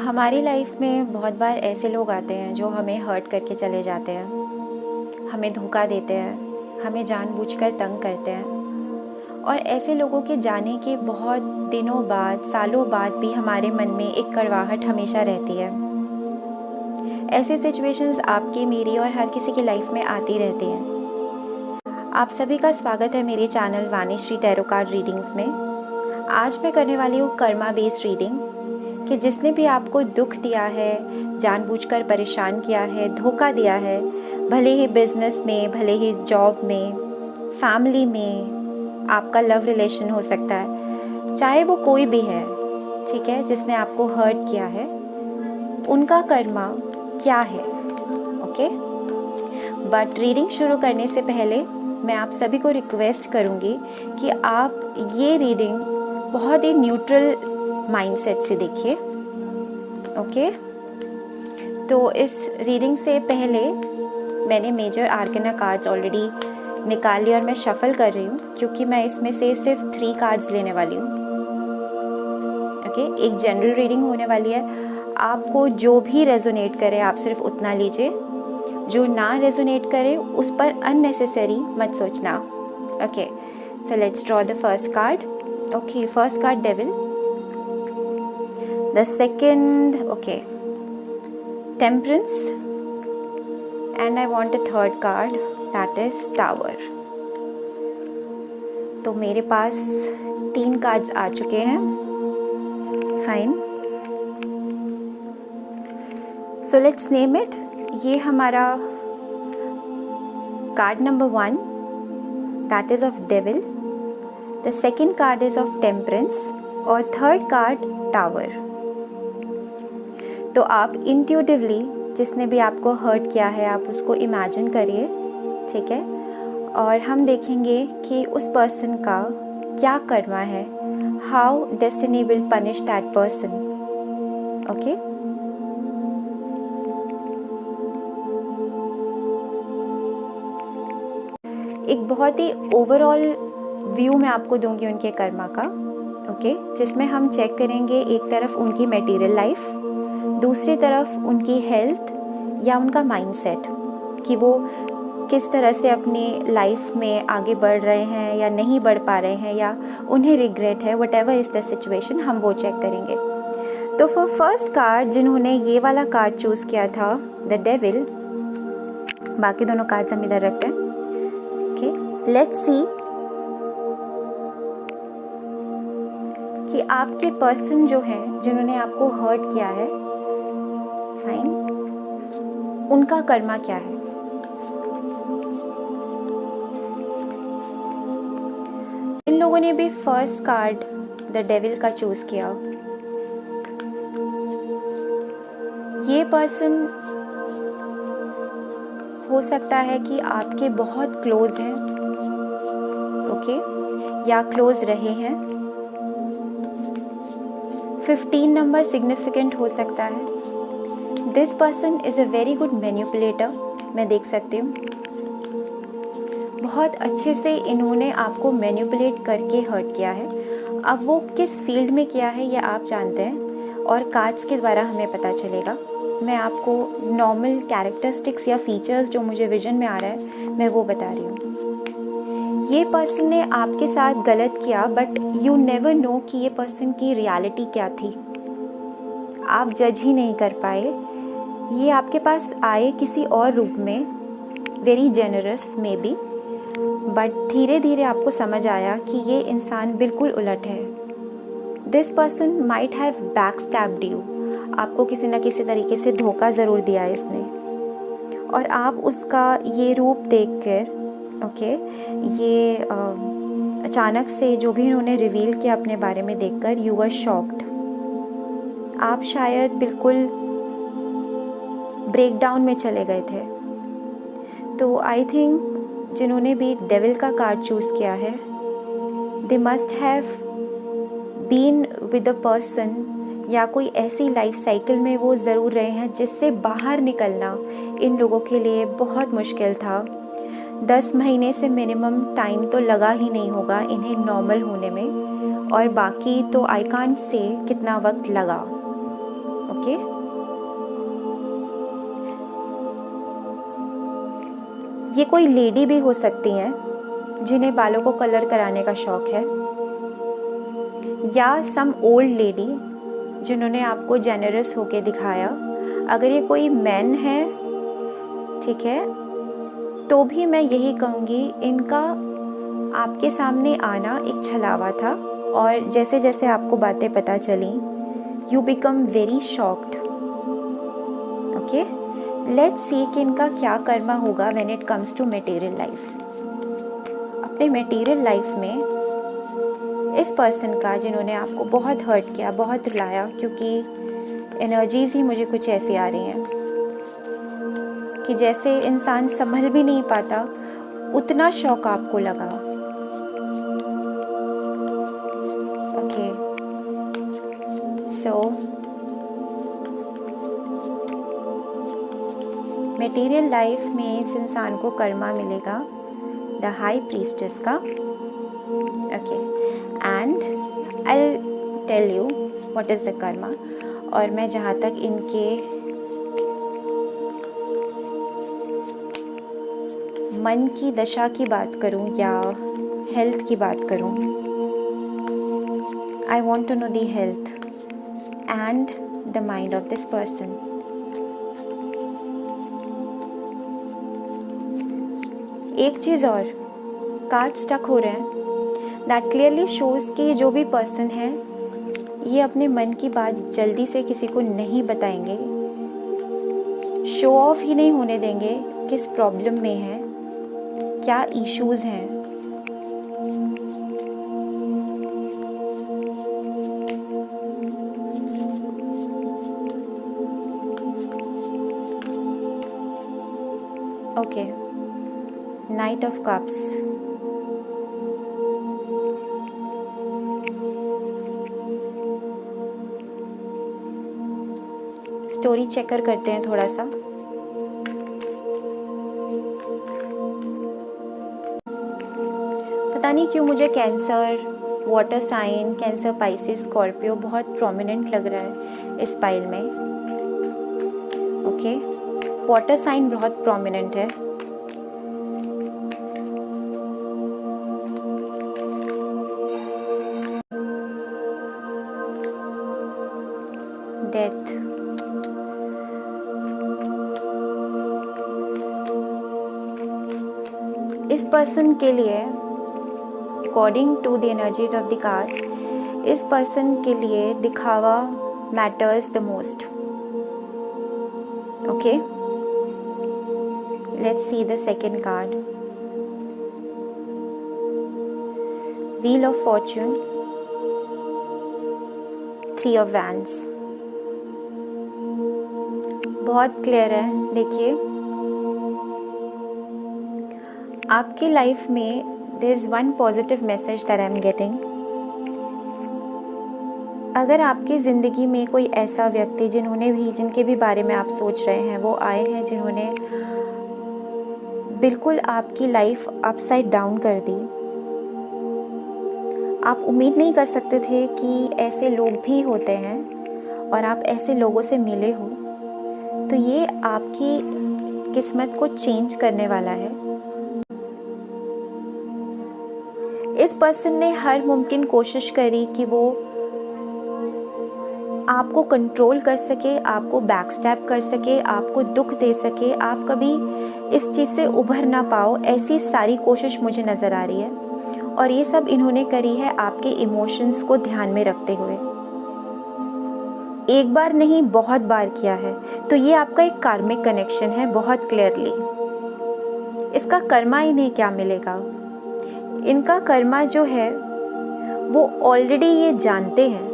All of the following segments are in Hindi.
हमारी लाइफ में बहुत बार ऐसे लोग आते हैं जो हमें हर्ट करके चले जाते हैं, हमें धोखा देते हैं, हमें जानबूझकर तंग करते हैं। और ऐसे लोगों के जाने के बहुत दिनों बाद, सालों बाद भी हमारे मन में एक कड़वाहट हमेशा रहती है। ऐसे सिचुएशंस आपकी, मेरी और हर किसी की लाइफ में आती रहती हैं। आप सभी का स्वागत है मेरे channel Vanishri tarot card readings में। आज मैं करने वाली हूँ कर्मा बेस्ड रीडिंग कि जिसने भी आपको दुख दिया है, जानबूझकर परेशान किया है, धोखा दिया है, भले ही बिजनेस में, भले ही जॉब में, फैमिली में, आपका लव रिलेशन हो सकता है, चाहे वो कोई भी है, ठीक है, जिसने आपको हर्ट किया है, उनका कर्मा क्या है। ओके, बट रीडिंग शुरू करने से पहले मैं आप सभी को रिक्वेस्ट करूँगी कि आप ये रीडिंग बहुत ही न्यूट्रल माइंडसेट से देखिए। ओके, तो इस रीडिंग से पहले मैंने मेजर आर्कना कार्ड्स ऑलरेडी निकाल ली और मैं शफल कर रही हूँ क्योंकि मैं इसमें से सिर्फ 3 कार्ड्स लेने वाली हूँ। ओके, एक जनरल रीडिंग होने वाली है। आपको जो भी रेजोनेट करे आप सिर्फ उतना लीजिए, जो ना रेजोनेट करे उस पर अननेसेसरी मत सोचना। Okay, so let's draw the first card. Okay, first card devil, the second, okay, temperance, and I want a third card, that is tower. तो मेरे पास 3 कार्ड्स आ चुके हैं। Fine, so let's name it. ये हमारा card number 1, that is of devil, the second card is of temperance और थर्ड कार्ड टावर। तो आप इंट्यूटिवली जिसने भी आपको हर्ट किया है आप उसको इमेजिन करिए, ठीक है, और हम देखेंगे कि उस पर्सन का क्या कर्मा है, how destiny will punish that person. Okay, एक बहुत ही ओवरऑल व्यू मैं आपको दूंगी उनके कर्मा का। ओके, जिसमें हम चेक करेंगे एक तरफ उनकी मटेरियल लाइफ, दूसरी तरफ उनकी हेल्थ या उनका माइंडसेट कि वो किस तरह से अपनी लाइफ में आगे बढ़ रहे हैं या नहीं बढ़ पा रहे हैं या उन्हें रिग्रेट है, what ever is the situation, हम वो चेक करेंगे। तो फॉर फर्स्ट कार्ड जिन्होंने ये वाला कार्ड चूज़ किया था, द डेविल, बाकी दोनों कार्ड्स हम इधर रखते हैं। ओके, लेट्स सी कि आपके पर्सन जो हैं जिन्होंने आपको हर्ट किया है, फाइन, उनका कर्मा क्या है। इन लोगों ने भी फर्स्ट कार्ड द डेविल का चूज किया। ये पर्सन हो सकता है कि आपके बहुत क्लोज हैं, ओके, या क्लोज रहे हैं। 15 नंबर सिग्निफिकेंट हो सकता है। This person is a very good manipulator, मैं देख सकती हूँ। बहुत अच्छे से इन्होंने आपको मैनिपुलेट करके हर्ट किया है। अब वो किस फील्ड में किया है ये आप जानते हैं और कार्ड्स के द्वारा हमें पता चलेगा। मैं आपको नॉर्मल कैरेक्टरिस्टिक्स या फीचर्स जो मुझे विजन में आ रहा है मैं वो बता रही हूँ। ये पर्सन ने आपके साथ गलत किया बट यू नेवर नो कि ये पर्सन की रियलिटी क्या थी। आप जज ही नहीं कर पाए। ये आपके पास आए किसी और रूप में, very generous may be, but धीरे धीरे आपको समझ आया कि ये इंसान बिल्कुल उलट है। This person might have backstabbed you, आपको किसी न किसी तरीके से धोखा ज़रूर दिया है इसने, और आप उसका ये रूप देखकर, ओके, ये अचानक से जो भी उन्होंने रिवील किया अपने बारे में देखकर, यू वर शॉक्ड। आप शायद बिल्कुल ब्रेकडाउन में चले गए थे। तो आई थिंक जिन्होंने भी डेविल का कार्ड चूज़ किया है, they must have been with a person, या कोई ऐसी लाइफ साइकिल में वो ज़रूर रहे हैं जिससे बाहर निकलना इन लोगों के लिए बहुत मुश्किल था। 10 महीने से मिनिमम टाइम तो लगा ही नहीं होगा इन्हें नॉर्मल होने में, और बाकी तो आई कांट से कितना वक्त लगा। ओके। ये कोई लेडी भी हो सकती हैं जिन्हें बालों को कलर कराने का शौक है, या सम ओल्ड लेडी जिन्होंने आपको जेनरस होके दिखाया। अगर ये कोई मैन है, ठीक है, तो भी मैं यही कहूँगी, इनका आपके सामने आना एक छलावा था, और जैसे जैसे आपको बातें पता चली, you become very shocked. Okay, let's see कि इनका क्या कर्मा होगा when it comes to material life. अपने मटेरियल लाइफ में इस पर्सन का, जिन्होंने आपको बहुत हर्ट किया, बहुत रुलाया, क्योंकि एनर्जीज ही मुझे कुछ ऐसी आ रही हैं कि जैसे इंसान संभल भी नहीं पाता, उतना शौक आपको लगा। ओके, सो मटेरियल लाइफ में इस इंसान को कर्मा मिलेगा द हाई प्रीस्टेस का। Okay, and I will tell you what is the karma. और मैं जहाँ तक इनके मन की दशा की बात करूं या हेल्थ की बात करूं, I want to know the health and the mind of this person. एक चीज़ और, कार्ड स्टक हो रहे हैं, दैट क्लियरली शोज कि जो भी पर्सन है ये अपने मन की बात जल्दी से किसी को नहीं बताएंगे, शो ऑफ ही नहीं होने देंगे किस प्रॉब्लम में है, क्या इश्यूज़ हैं। Okay, Knight of Cups. Story checker करते हैं थोड़ा सा। पता नहीं क्यों मुझे Cancer, water sign, Cancer, Pisces, Scorpio बहुत प्रोमिनेंट लग रहा है इस पाइल में। ओके, वाटर साइन बहुत प्रोमिनेंट है। डेथ, इस पर्सन के लिए according to the energy of the cards, इस पर्सन के लिए दिखावा matters the most. Okay, let's see the second card, Wheel of Fortune, Three of wands. बहुत क्लियर है। देखिए, आपकी लाइफ में there is one positive message that I am getting. अगर आपकी ज़िंदगी में कोई ऐसा व्यक्ति जिनके भी बारे में आप सोच रहे हैं, वो आए हैं जिन्होंने बिल्कुल आपकी लाइफ अपसाइड डाउन कर दी, आप उम्मीद नहीं कर सकते थे कि ऐसे लोग भी होते हैं, और आप ऐसे लोगों से मिले हो, तो ये आपकी किस्मत को चेंज करने वाला है। इस पर्सन ने हर मुमकिन कोशिश करी कि वो आपको कंट्रोल कर सके, आपको बैकस्टैप कर सके, आपको दुख दे सके, आप कभी इस चीज़ से उभर ना पाओ, ऐसी सारी कोशिश मुझे नज़र आ रही है। और ये सब इन्होंने करी है आपके इमोशंस को ध्यान में रखते हुए। एक बार नहीं, बहुत बार किया है। तो ये आपका एक कार्मिक कनेक्शन है बहुत क्लियरली। इसका कर्मा इन्हें क्या मिलेगा? इनका कर्मा जो है वो ऑलरेडी ये जानते हैं,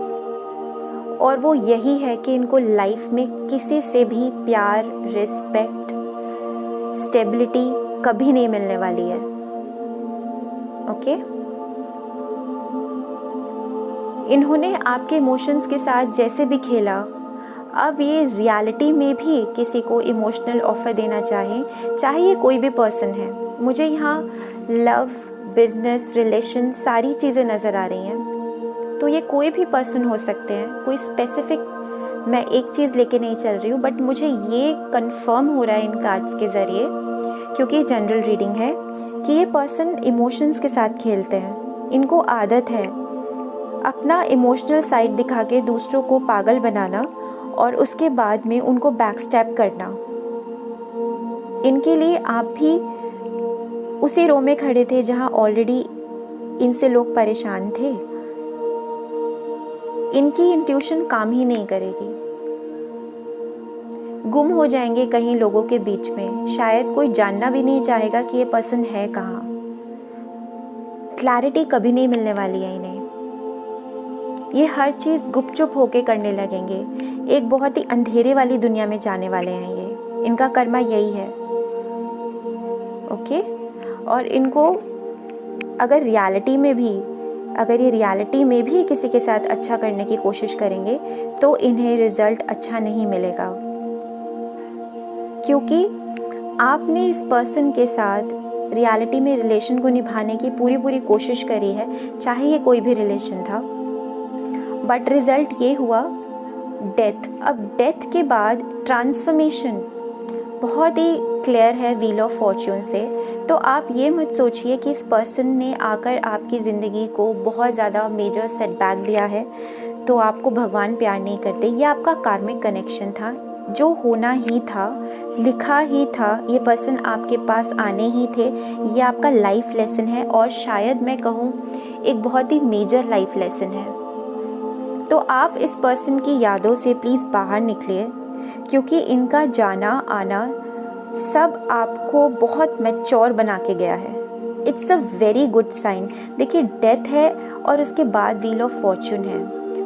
और वो यही है कि इनको लाइफ में किसी से भी प्यार, रिस्पेक्ट, स्टेबिलिटी कभी नहीं मिलने वाली है। ओके, इन्होंने आपके इमोशंस के साथ जैसे भी खेला, अब ये रियलिटी में भी किसी को इमोशनल ऑफर देना चाहे ये कोई भी पर्सन है। मुझे यहाँ लव, बिजनेस, रिलेशन सारी चीज़ें नज़र आ रही हैं। तो ये कोई भी पर्सन हो सकते हैं, कोई स्पेसिफिक मैं एक चीज़ लेके नहीं चल रही हूँ, बट मुझे ये कंफर्म हो रहा है इन कार्ड्स के ज़रिए, क्योंकि ये जनरल रीडिंग है, कि ये पर्सन इमोशंस के साथ खेलते हैं। इनको आदत है अपना इमोशनल साइड दिखा के दूसरों को पागल बनाना और उसके बाद में उनको बैकस्टैप करना। इनके लिए आप भी उसी रो में खड़े थे जहां ऑलरेडी इनसे लोग परेशान थे। इनकी इंट्यूशन काम ही नहीं करेगी, गुम हो जाएंगे कहीं लोगों के बीच में। शायद कोई जानना भी नहीं चाहेगा कि ये पर्सन है कहाँ। क्लैरिटी कभी नहीं मिलने वाली है इन्हें। ये हर चीज़ गुपचुप होके करने लगेंगे। एक बहुत ही अंधेरे वाली दुनिया में जाने वाले हैं ये। इनका कर्मा यही है। ओके, और इनको अगर ये रियलिटी में भी किसी के साथ अच्छा करने की कोशिश करेंगे तो इन्हें रिजल्ट अच्छा नहीं मिलेगा, क्योंकि आपने इस पर्सन के साथ रियलिटी में रिलेशन को निभाने की पूरी कोशिश करी है, चाहे ये कोई भी रिलेशन था, बट रिजल्ट ये हुआ डेथ। अब डेथ के बाद ट्रांसफॉर्मेशन बहुत ही क्लियर है व्हील ऑफ फॉर्च्यून से। तो आप ये मत सोचिए कि इस पर्सन ने आकर आपकी ज़िंदगी को बहुत ज़्यादा मेजर सेटबैक दिया है तो आपको भगवान प्यार नहीं करते। ये आपका कार्मिक कनेक्शन था, जो होना ही था, लिखा ही था। ये पर्सन आपके पास आने ही थे। ये आपका लाइफ लेसन है, और शायद मैं कहूँ एक बहुत ही मेजर लाइफ लेसन है। तो आप इस पर्सन की यादों से प्लीज़ बाहर निकलिए, क्योंकि इनका जाना आना सब आपको बहुत मैच्योर बना के गया है। It's a very good sign. देखिए, डेथ है और उसके बाद व्हील ऑफ फॉर्च्यून है।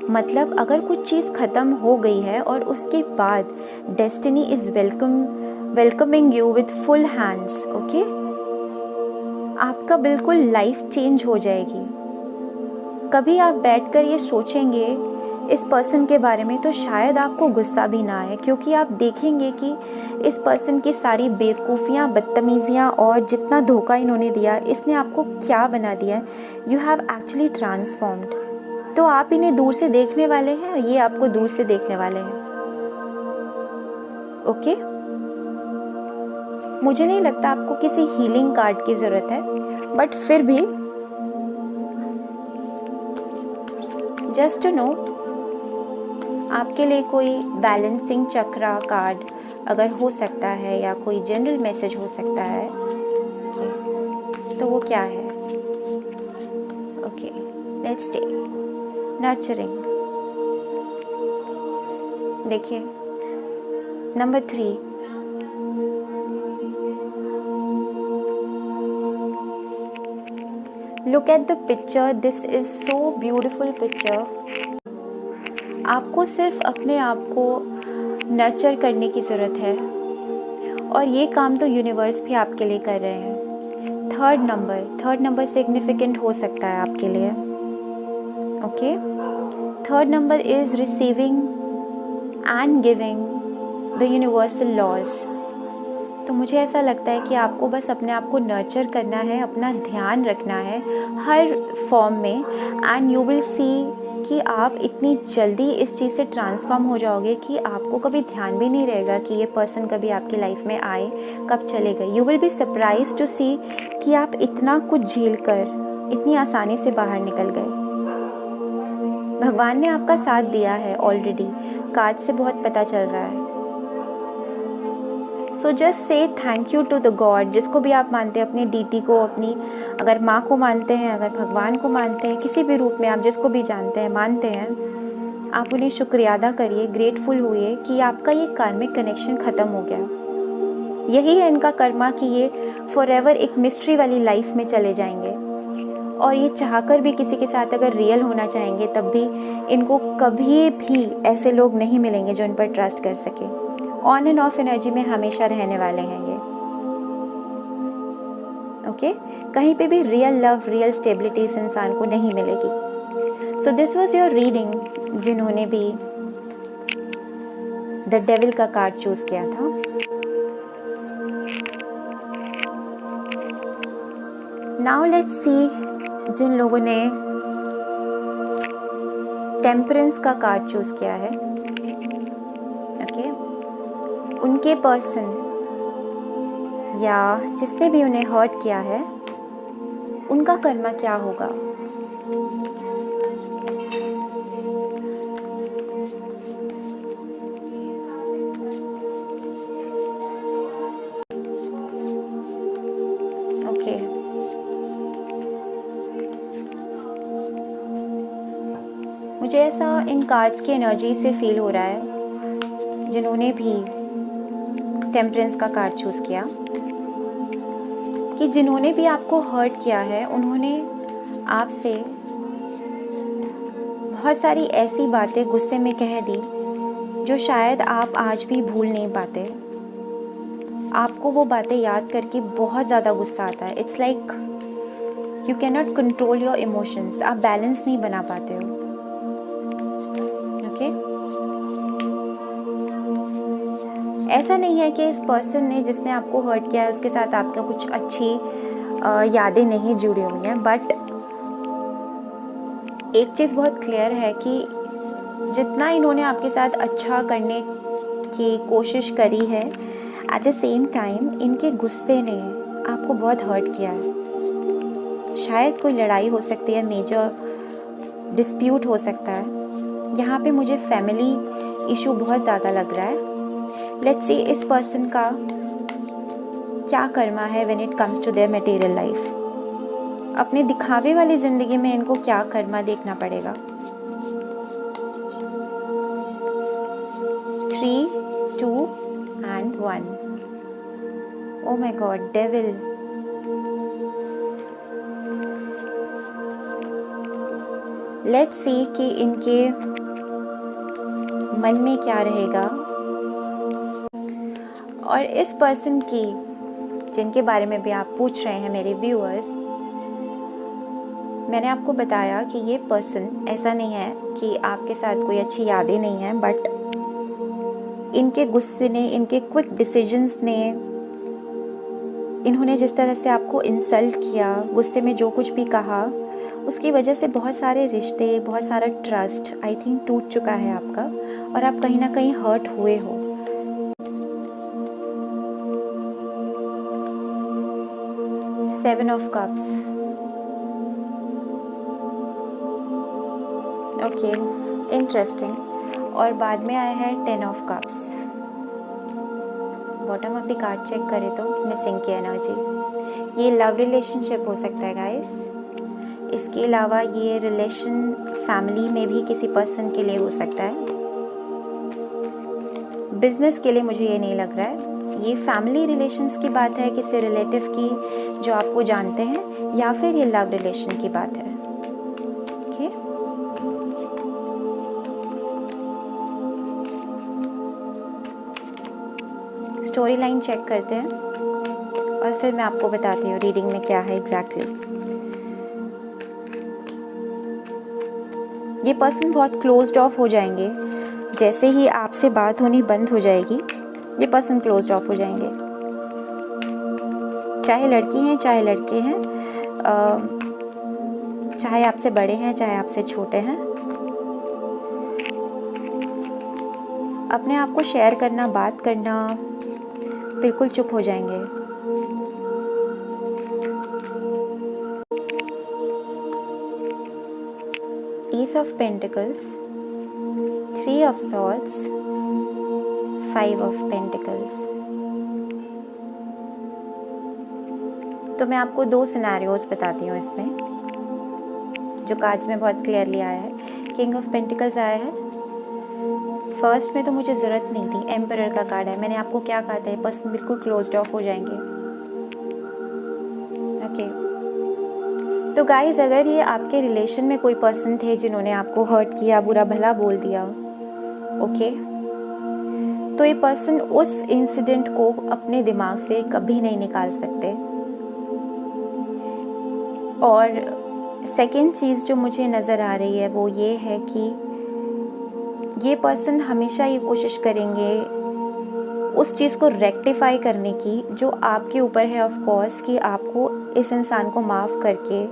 मतलब अगर कुछ चीज़ ख़त्म हो गई है और उसके बाद destiny is welcoming you with full hands. Okay, आपका बिल्कुल लाइफ चेंज हो जाएगी। कभी आप बैठकर ये सोचेंगे इस पर्सन के बारे में तो शायद आपको गुस्सा भी ना आए, क्योंकि आप देखेंगे कि इस पर्सन की सारी बेवकूफ़ियाँ, बदतमीज़ियाँ और जितना धोखा इन्होंने दिया, इसने आपको क्या बना दिया है। You have actually transformed. तो आप इन्हें दूर से देखने वाले हैं, ये आपको दूर से देखने वाले हैं। ओके, मुझे नहीं लगता आपको किसी हीलिंग कार्ड की ज़रूरत है, बट फिर भी जस्ट टू नो, आपके लिए कोई बैलेंसिंग चक्रा कार्ड अगर हो सकता है या कोई जनरल मैसेज हो सकता है, तो वो क्या है? Okay, let's take nurturing. देखिए, number 3, look at the picture. This is so beautiful picture. आपको सिर्फ अपने आप को नर्चर करने की ज़रूरत है, और ये काम तो यूनिवर्स भी आपके लिए कर रहे हैं। थर्ड नंबर सिग्निफिकेंट हो सकता है आपके लिए। Okay, third number is receiving and giving the universal laws. तो मुझे ऐसा लगता है कि आपको बस अपने आप को नर्चर करना है, अपना ध्यान रखना है हर फॉर्म में, एंड यू विल सी कि आप इतनी जल्दी इस चीज़ से ट्रांसफॉर्म हो जाओगे कि आपको कभी ध्यान भी नहीं रहेगा कि ये पर्सन कभी आपकी लाइफ में आए, कब चले गए। You will be surprise to see कि आप इतना कुछ झेल कर इतनी आसानी से बाहर निकल गए। भगवान ने आपका साथ दिया है ऑलरेडी, कार्ड से बहुत पता चल रहा है। So just say thank you to the God, जिसको भी आप मानते हैं, अपनी डीटी को, अपनी अगर माँ को मानते हैं, अगर भगवान को मानते हैं, किसी भी रूप में आप जिसको भी जानते हैं, मानते हैं, आप उन्हें शुक्रिया अदा करिए, ग्रेटफुल हुए कि आपका ये कार्मिक कनेक्शन ख़त्म हो गया। यही है इनका कर्मा कि ये फॉरएवर एक मिस्ट्री वाली लाइफ में चले जाएंगे, और ये चाहकर भी किसी के साथ अगर रियल होना चाहेंगे तब भी इनको कभी भी ऐसे लोग नहीं मिलेंगे जो इन पर ट्रस्ट कर सके। ऑन एंड ऑफ एनर्जी में हमेशा रहने वाले हैं ये। ओके, कहीं पे भी रियल लव, रियल स्टेबिलिटी इस इंसान को नहीं मिलेगी। So this was your reading, जिन्होंने भी द डेविल का कार्ड चूज किया था। नाउ लेट्स सी जिन लोगों ने टेम्परेंस का कार्ड चूज किया है। उनके पर्सन या जिसने भी उन्हें हर्ट किया है उनका कर्मा क्या होगा। ओके, मुझे ऐसा इन कार्ड्स की एनर्जी से फील हो रहा है जिन्होंने भी टेम्परेंस का कार्ड चूज़ किया, कि जिन्होंने भी आपको हर्ट किया है उन्होंने आपसे बहुत सारी ऐसी बातें गुस्से में कह दी जो शायद आप आज भी भूल नहीं पाते। आपको वो बातें याद करके बहुत ज़्यादा गुस्सा आता है। It's like you can not control your emotions. आप बैलेंस नहीं बना पाते हो। ओके, ऐसा नहीं है कि इस पर्सन ने जिसने आपको हर्ट किया है उसके साथ आपका कुछ अच्छी यादें नहीं जुड़ी हुई हैं, बट एक चीज़ बहुत क्लियर है कि जितना इन्होंने आपके साथ अच्छा करने की कोशिश करी है, एट द सेम टाइम इनके गुस्से ने आपको बहुत हर्ट किया है। शायद कोई लड़ाई हो सकती है, मेजर डिस्प्यूट हो सकता है। यहाँ पे मुझे फैमिली इशू बहुत ज़्यादा लग रहा है। लेट्स सी इस पर्सन का क्या कर्मा है when it comes to their material life. अपने दिखावे वाली ज़िंदगी में इनको क्या कर्मा देखना पड़ेगा। 3, 2 and 1। Oh my God, devil। Let's see कि इनके मन में क्या रहेगा। और इस पर्सन की, जिनके बारे में भी आप पूछ रहे हैं मेरे व्यूअर्स, मैंने आपको बताया कि ये पर्सन ऐसा नहीं है कि आपके साथ कोई अच्छी यादें नहीं हैं, बट इनके गुस्से ने, इनके क्विक डिसीजंस ने, इन्होंने जिस तरह से आपको इंसल्ट किया, गुस्से में जो कुछ भी कहा, उसकी वजह से बहुत सारे रिश्ते, बहुत सारा ट्रस्ट आई थिंक टूट चुका है आपका, और आप कहीं ना कहीं हर्ट हुए हो। Seven of Cups. Okay, interesting. और बाद में आया है 10 of Cups. Bottom of the card check करें तो मिसिंग की एनर्जी। ये लव रिलेशनशिप हो सकता है गाइस। इसके अलावा ये रिलेशन फैमिली में भी किसी पर्सन के लिए हो सकता है। बिजनेस के लिए मुझे ये नहीं लग रहा है। ये फैमिली रिलेशंस की बात है, किसी रिलेटिव की जो आपको जानते हैं, या फिर ये लव रिलेशन की बात है। ओके, स्टोरी लाइन चेक करते हैं और फिर मैं आपको बताती हूँ रीडिंग में क्या है एग्जैक्टली। ये पर्सन बहुत क्लोज्ड ऑफ हो जाएंगे। जैसे ही आपसे बात होनी बंद हो जाएगी, ये पर्सन क्लोज्ड ऑफ हो जाएंगे। चाहे लड़की हैं चाहे लड़के हैं, चाहे आपसे बड़े हैं चाहे आपसे छोटे हैं, अपने आप को शेयर करना, बात करना, बिल्कुल चुप हो जाएंगे। Ace of Pentacles, 3 of Swords, 5 of Pentacles। तो मैं आपको 2 सिनेरियोज बताती हूँ इसमें, जो कार्ड्स में बहुत क्लियरली आया है। किंग ऑफ पेंटिकल्स आया है। फर्स्ट में तो मुझे ज़रूरत नहीं थी, एम्परर का कार्ड है। मैंने आपको क्या कहा था, पर्सन बिल्कुल क्लोज्ड ऑफ हो जाएंगे। ओके, तो गाइज अगर ये आपके रिलेशन में कोई पर्सन थे जिन्होंने आपको हर्ट किया, बुरा भला बोल दिया, ओके, तो ये पर्सन उस इंसिडेंट को अपने दिमाग से कभी नहीं निकाल सकते। और सेकेंड चीज़ जो मुझे नज़र आ रही है वो ये है कि ये पर्सन हमेशा ये कोशिश करेंगे उस चीज़ को रेक्टिफाई करने की जो आपके ऊपर है, ऑफ कोर्स, कि आपको इस इंसान को माफ़ करके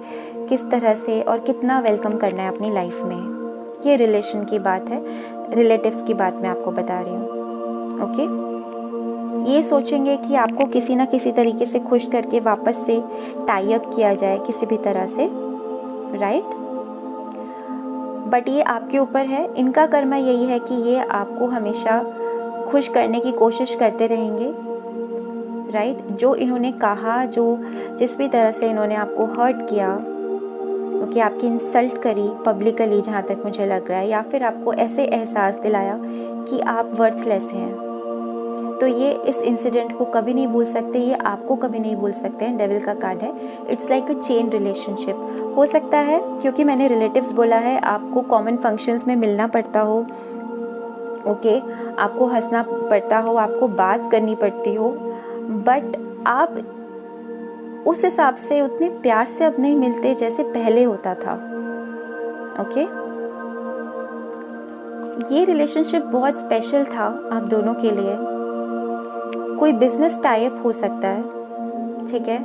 किस तरह से और कितना वेलकम करना है अपनी लाइफ में। ये रिलेशन की बात है, रिलेटिव्स की बात मैं आपको बता रही हूँ। ओके, ये सोचेंगे कि आपको किसी ना किसी तरीके से खुश करके वापस से टाई अप किया जाए किसी भी तरह से, राइट। बट ये आपके ऊपर है। इनका कर्मा यही है कि ये आपको हमेशा खुश करने की कोशिश करते रहेंगे, राइट। जो इन्होंने कहा, जो जिस भी तरह से इन्होंने आपको हर्ट किया, क्योंकि आपकी इंसल्ट करी पब्लिकली, जहाँ तक मुझे लग रहा है, या फिर आपको ऐसे एहसास दिलाया कि आप वर्थलेस हैं, तो ये इस इंसिडेंट को कभी नहीं भूल सकते, ये आपको कभी नहीं भूल सकते हैं। डेविल का कार्ड है। It's like a chain relationship. हो सकता है क्योंकि मैंने रिलेटिव्स बोला है, आपको कॉमन फंक्शंस में मिलना पड़ता हो, ओके, आपको हंसना पड़ता हो, आपको बात करनी पड़ती हो, बट आप उस हिसाब से उतने प्यार से अब नहीं मिलते जैसे पहले होता था, ओके। ये रिलेशनशिप बहुत स्पेशल था आप दोनों के लिए। कोई बिजनेस टाई अप हो सकता है, ठीक है,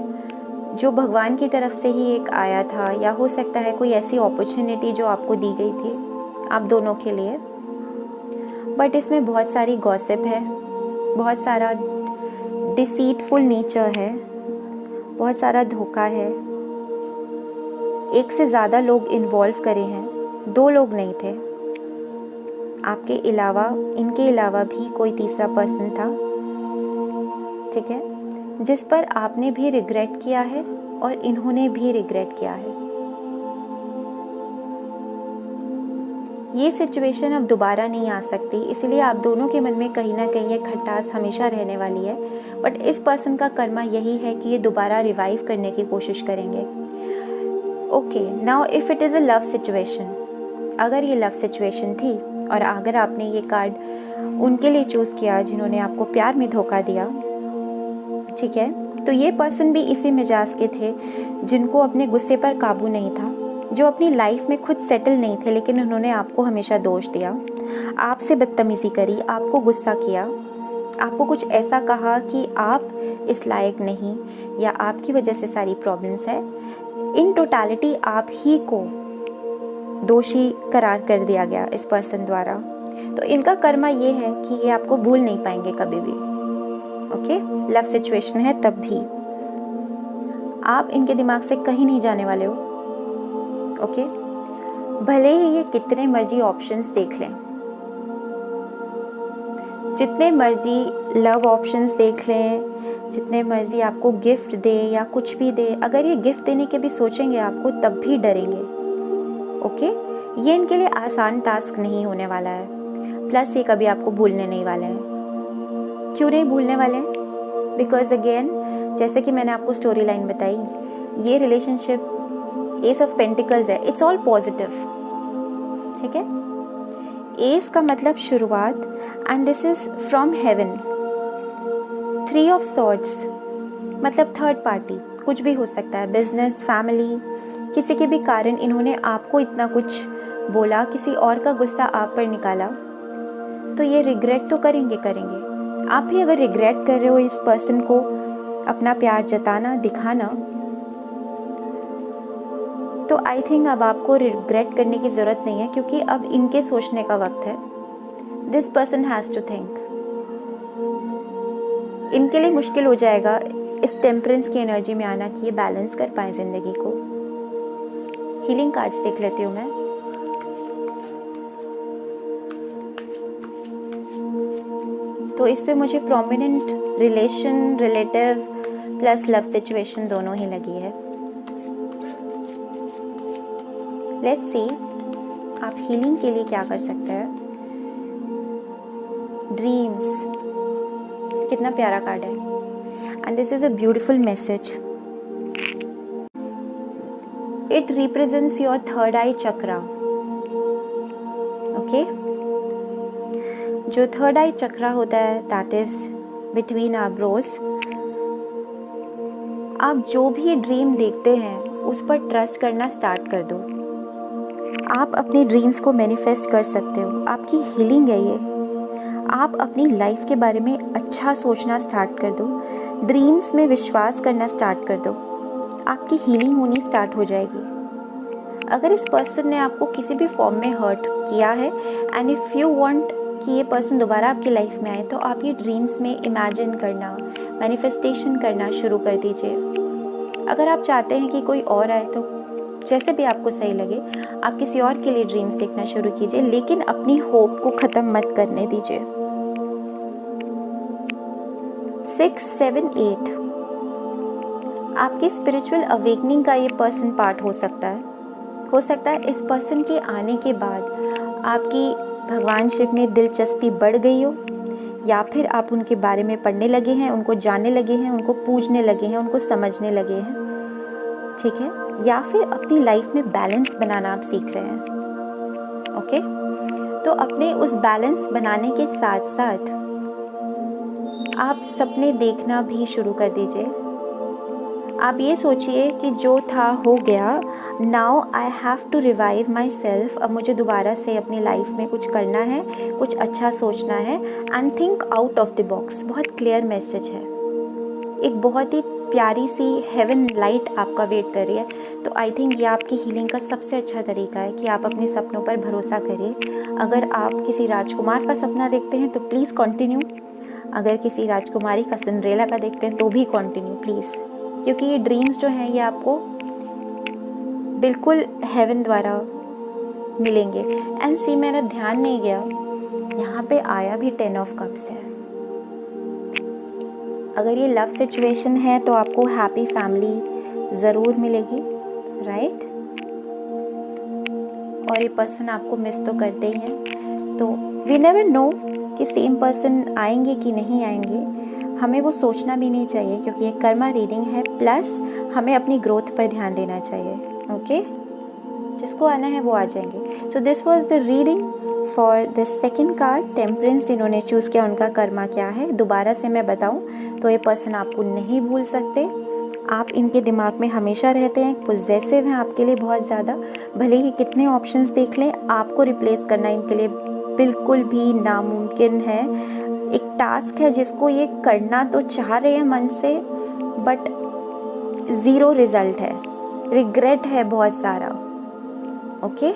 जो भगवान की तरफ से ही एक आया था, या हो सकता है कोई ऐसी अपॉर्चुनिटी जो आपको दी गई थी आप दोनों के लिए। बट इसमें बहुत सारी गॉसिप है, बहुत सारा डिसीटफुल नेचर है, बहुत सारा धोखा है। एक से ज़्यादा लोग इन्वॉल्व करे हैं, 2 लोग नहीं थे, आपके अलावा, इनके अलावा भी कोई तीसरा पर्सन था, ठीक है, जिस पर आपने भी रिग्रेट किया है और इन्होंने भी रिग्रेट किया है। ये सिचुएशन अब दोबारा नहीं आ सकती, इसलिए आप दोनों के मन में कहीं ना कहीं ये खटास हमेशा रहने वाली है। बट इस पर्सन का कर्मा यही है कि ये दोबारा रिवाइव करने की कोशिश करेंगे। Okay, now if it is a love situation, अगर ये लव सिचुएशन थी और अगर आपने ये कार्ड उनके लिए चूज़ किया जिन्होंने आपको प्यार में धोखा दिया, ठीक है, तो ये पर्सन भी इसी मिजाज के थे जिनको अपने गुस्से पर काबू नहीं था, जो अपनी लाइफ में खुद सेटल नहीं थे, लेकिन उन्होंने आपको हमेशा दोष दिया, आपसे बदतमीजी करी, आपको गुस्सा किया, आपको कुछ ऐसा कहा कि आप इस लायक नहीं, या आपकी वजह से सारी प्रॉब्लम्स है। इन टोटालिटी आप ही को दोषी करार कर दिया गया इस पर्सन द्वारा। तो इनका कर्मा ये है कि ये आपको भूल नहीं पाएंगे कभी भी, ओके। लव सिचुएशन है तब भी आप इनके दिमाग से कहीं नहीं जाने वाले हो, ओके। भले ही ये कितने मर्जी ऑप्शंस देख लें, जितने मर्जी लव ऑप्शंस देख लें, जितने मर्जी आपको गिफ्ट दे या कुछ भी दे, अगर ये गिफ्ट देने के भी सोचेंगे आपको तब भी डरेंगे, ओके। ये इनके लिए आसान टास्क नहीं होने वाला है। प्लस ये कभी आपको भूलने नहीं वाले हैं। क्यों नहीं भूलने वाले हैं? बिकॉज अगेन, जैसे कि मैंने आपको स्टोरी लाइन बताई, ये रिलेशनशिप एस ऑफ पेंटिकल्स है, इट्स ऑल पॉजिटिव, ठीक है। एस का मतलब शुरुआत, and this is from heaven. 3 of swords मतलब थर्ड पार्टी, कुछ भी हो सकता है, बिजनेस, फैमिली, किसी के भी कारण इन्होंने आपको इतना कुछ बोला, किसी और का गुस्सा आप पर निकाला, तो ये रिग्रेट तो करेंगे। आप भी अगर रिग्रेट कर रहे हो इस पर्सन को अपना प्यार जताना, दिखाना, तो आई थिंक अब आपको रिग्रेट करने की ज़रूरत नहीं है, क्योंकि अब इनके सोचने का वक्त है। This person has to think. इनके लिए मुश्किल हो जाएगा इस टेम्परेंस की एनर्जी में आना कि ये बैलेंस कर पाए ज़िंदगी को। हीलिंग कार्ड्स देख लेती हूँ मैं। तो इस पे मुझे prominent relation, relative plus love situation दोनों ही लगी है। लेट्स सी आप हीलिंग के लिए क्या कर सकते हैं। ड्रीम्स, कितना प्यारा कार्ड है, and this is a beautiful message. It represents your third eye chakra, okay. जो थर्ड आई चक्रा होता है that is between our brows. आप जो भी ड्रीम देखते हैं उस पर ट्रस्ट करना स्टार्ट कर दो। आप अपने ड्रीम्स को मैनिफेस्ट कर सकते हो, आपकी हीलिंग है ये। आप अपनी लाइफ के बारे में अच्छा सोचना स्टार्ट कर दो, ड्रीम्स में विश्वास करना स्टार्ट कर दो, आपकी हीलिंग होनी स्टार्ट हो जाएगी। अगर इस पर्सन ने आपको किसी भी फॉर्म में हर्ट किया है, एंड इफ़ यू वांट कि ये पर्सन दोबारा आपकी लाइफ में आए, तो आप ये ड्रीम्स में इमेजिन करना, मैनिफेस्टेशन करना शुरू कर दीजिए। अगर आप चाहते हैं कि कोई और आए तो जैसे भी आपको सही लगे आप किसी और के लिए ड्रीम्स देखना शुरू कीजिए, लेकिन अपनी होप को ख़त्म मत करने दीजिए। 6, 7, 8 आपकी स्पिरिचुअल अवेकनिंग का ये पर्सन पार्ट हो सकता है। इस पर्सन के आने के बाद आपकी भगवान शिव में दिलचस्पी बढ़ गई हो, या फिर आप उनके बारे में पढ़ने लगे हैं, उनको जानने लगे हैं, उनको पूजने लगे हैं, उनको समझने लगे हैं, ठीक है, या फिर अपनी लाइफ में बैलेंस बनाना आप सीख रहे हैं। ओके, तो अपने उस बैलेंस बनाने के साथ साथ आप सपने देखना भी शुरू कर दीजिए। आप ये सोचिए कि जो था हो गया, now I have to revive myself. अब मुझे दोबारा से अपनी लाइफ में कुछ करना है, कुछ अच्छा सोचना है, and think out of the box. बहुत क्लियर मैसेज है, एक बहुत ही प्यारी सी हेवन लाइट आपका वेट कर रही है। तो आई थिंक ये आपकी हीलिंग का सबसे अच्छा तरीका है कि आप अपने सपनों पर भरोसा करिए। अगर आप किसी राजकुमार का सपना देखते हैं तो प्लीज़ कंटिन्यू, अगर किसी राजकुमारी का सिंड्रेला का देखते हैं तो भी कंटिन्यू प्लीज़, क्योंकि ये ड्रीम्स जो हैं ये आपको बिल्कुल हेवन द्वारा मिलेंगे। एंड सी, मेरा ध्यान नहीं गया, यहाँ पे आया भी 10 ऑफ कप्स है। अगर ये लव सिचुएशन है तो आपको हैप्पी फैमिली ज़रूर मिलेगी, राइट? और ये पर्सन आपको मिस तो करते ही हैं। तो वी नेवर नो कि सेम पर्सन आएंगे कि नहीं आएंगे, हमें वो सोचना भी नहीं चाहिए, क्योंकि ये कर्मा रीडिंग है। प्लस हमें अपनी ग्रोथ पर ध्यान देना चाहिए। ओके, जिसको आना है वो आ जाएंगे। So this was the reading for the second card, temperance. जिन्होंने चूज़ किया उनका कर्मा क्या है, दोबारा से मैं बताऊं तो ये पर्सन आपको नहीं भूल सकते। आप इनके दिमाग में हमेशा रहते हैं, पॉजेसिव हैं आपके लिए बहुत ज़्यादा। भले ही कितने ऑप्शंस देख लें, आपको रिप्लेस करना इनके लिए बिल्कुल भी नामुमकिन है। एक टास्क है जिसको ये करना तो चाह रहे हैं मन से, बट ज़ीरो रिजल्ट है, रिग्रेट है बहुत सारा। Okay,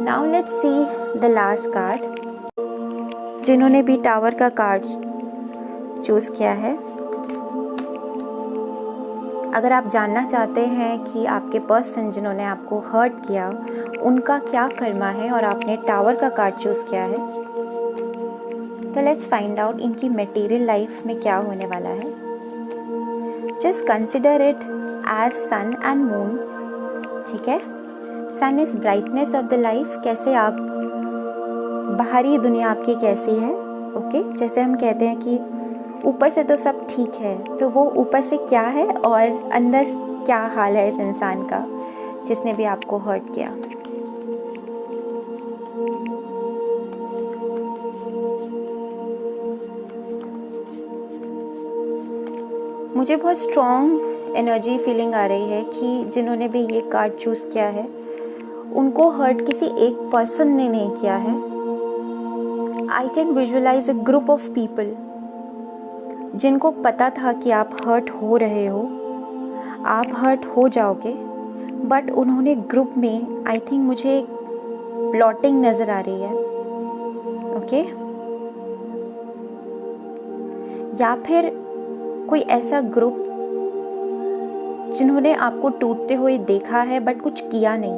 now let's see the last card. जिन्होंने भी टावर का कार्ड चूज़ किया है, अगर आप जानना चाहते हैं कि आपके पर्सन जिन्होंने आपको हर्ट किया उनका क्या कर्मा है और आपने टावर का कार्ड चूज़ किया है, तो लेट्स फाइंड आउट इनकी मटेरियल लाइफ में क्या होने वाला है। Just consider it as sun and moon, ठीक है? Sun is brightness of the life, कैसे आप बाहरी दुनिया आपकी कैसी है। ओके, जैसे हम कहते हैं कि ऊपर से तो सब ठीक है, तो वो ऊपर से क्या है और अंदर क्या हाल है इस इंसान का जिसने भी आपको हर्ट किया। मुझे बहुत स्ट्रॉन्ग एनर्जी फीलिंग आ रही है कि जिन्होंने भी ये कार्ड चूज़ किया है उनको हर्ट किसी एक पर्सन ने नहीं किया है। I can visualise a group of people जिनको पता था कि आप हर्ट हो रहे हो, आप हर्ट हो जाओगे, बट उन्होंने ग्रुप में, आई थिंक मुझे प्लॉटिंग नज़र आ रही है। ओके, या फिर कोई ऐसा ग्रुप जिन्होंने आपको टूटते हुए देखा है बट कुछ किया नहीं।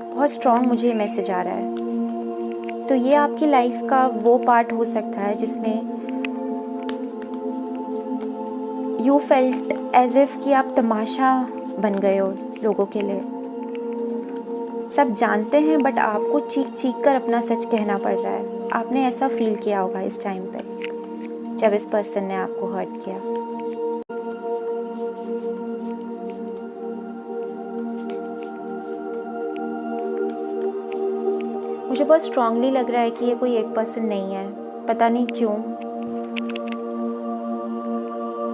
बहुत स्ट्रॉन्ग मुझे मैसेज आ रहा है। तो ये आपकी लाइफ का वो पार्ट हो सकता है जिसमें यू फेल्ट एज इफ कि आप तमाशा बन गए हो लोगों के लिए। सब जानते हैं बट आपको चीख चीख कर अपना सच कहना पड़ रहा है। आपने ऐसा फील किया होगा इस टाइम पे जब इस पर्सन ने आपको हर्ट किया। मुझे बहुत स्ट्रांगली लग रहा है कि ये कोई एक पर्सन नहीं है, पता नहीं क्यों।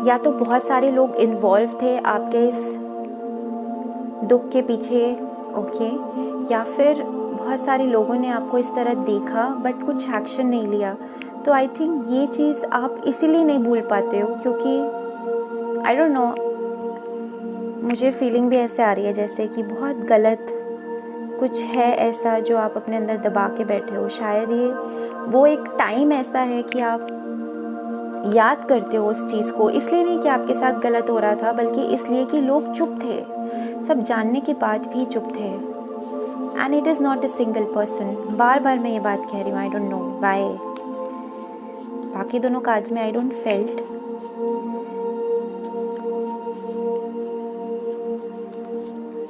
या तो बहुत सारे लोग इन्वॉल्व थे आपके इस दुख के पीछे, ओके, या फिर बहुत सारे लोगों ने आपको इस तरह देखा बट कुछ एक्शन नहीं लिया। तो आई थिंक ये चीज़ आप इसीलिए नहीं भूल पाते हो क्योंकि आई डोंट नो, मुझे फीलिंग भी ऐसे आ रही है जैसे कि बहुत गलत कुछ है ऐसा जो आप अपने अंदर दबा के बैठे हो। शायद ये वो एक टाइम ऐसा है कि आप याद करते हो उस चीज़ को, इसलिए नहीं कि आपके साथ गलत हो रहा था, बल्कि इसलिए कि लोग चुप थे, सब जानने के बाद भी चुप थे। And it is not a single person. बार बार मैं ये बात कह रही हूँ, आई डोंट नो व्हाई। बाकी दोनों कार्ड्स में आई डोंट फेल्ट।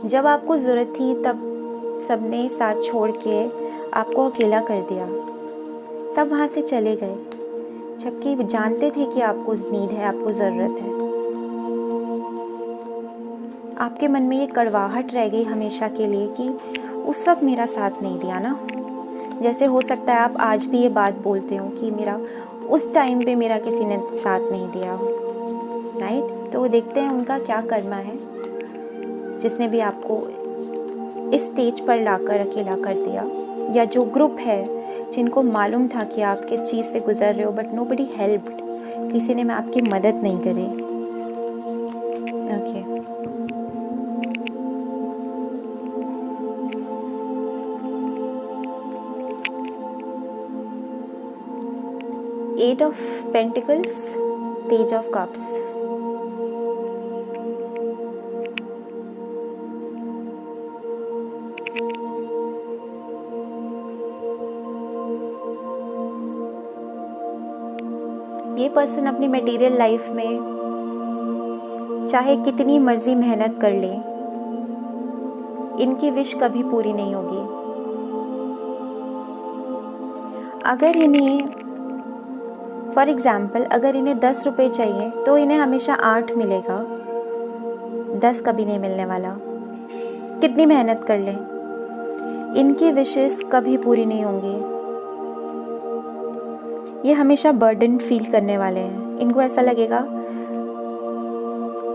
जब आपको ज़रूरत थी तब सबने साथ छोड़ के आपको अकेला कर दिया, सब वहाँ से चले गए, जबकि जानते थे कि आपको नीड है, आपको ज़रूरत है। आपके मन में ये कड़वाहट रह गई हमेशा के लिए कि उस वक्त मेरा साथ नहीं दिया ना। जैसे हो सकता है आप आज भी ये बात बोलते हो कि मेरा उस टाइम पे मेरा किसी ने साथ नहीं दिया, राइट। तो देखते हैं उनका क्या कर्मा है जिसने भी आपको इस स्टेज पर लाकर अकेला कर दिया, या जो ग्रुप है जिनको मालूम था कि आप किस चीज़ से गुजर रहे हो बट नोबडी हेल्प्ड, किसी ने आपकी मदद नहीं करी। Okay, eight of pentacles, page of cups. ये पर्सन अपनी मटेरियल लाइफ में चाहे कितनी मर्जी मेहनत कर ले, इनकी विश कभी पूरी नहीं होगी। अगर इन्हें फॉर एग्जाम्पल अगर इन्हें 10 रुपये चाहिए तो इन्हें हमेशा 8 मिलेगा, 10 कभी नहीं मिलने वाला। कितनी मेहनत कर लें, इनकी विशेस कभी पूरी नहीं होंगी। ये हमेशा बर्डन फील करने वाले हैं। इनको ऐसा लगेगा